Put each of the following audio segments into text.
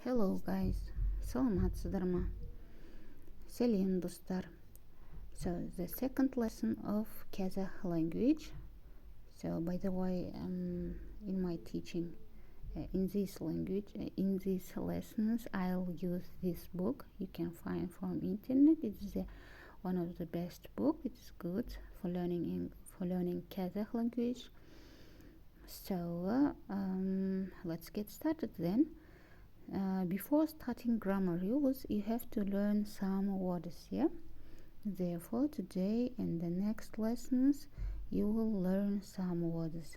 Hello guys, саламатсыздар ма? Сәлем достар. So the second lesson of Kazakh language. So by the way, in my teaching in this language, in these lessons, I'll use this book. You can find from internet. It's one of the best book. It's good for learning Kazakh language. So let's get started then. Before starting grammar rules, you have to learn some words, yeah? Therefore, today and the next lessons, you will learn some words.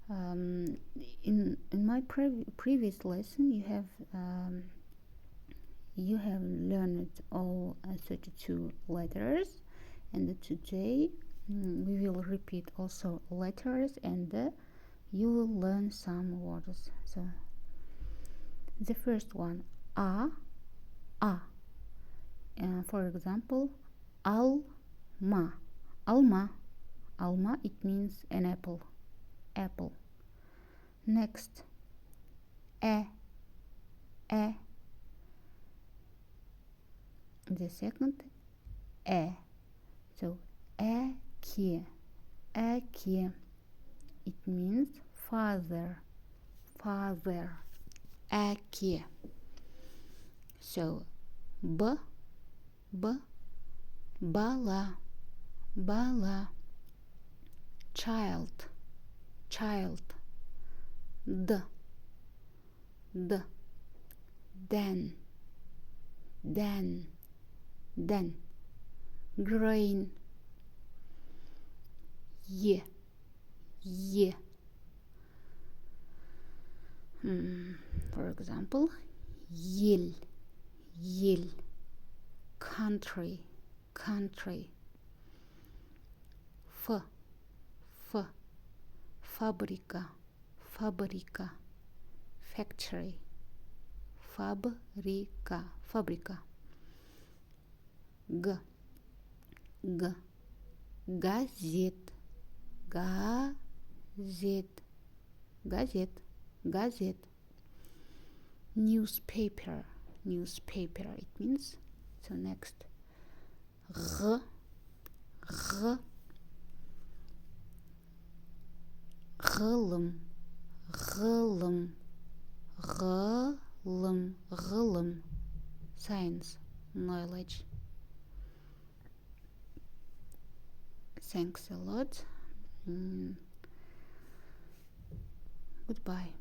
In my previous lesson, you have learned all 32 letters, and today we will repeat also letters, and you will learn some words. So the first one, a. For example, alma. Alma, it means an apple. Next, e. The second, e. So eki. It means father. Eki. So bala. Child. Dan. Grain. Ye. For example, yil. Country. Fabrica. Factory. Fabrica. Gazette. Newspaper. It means. So next, غلم. Science, knowledge. Thanks a lot. Goodbye.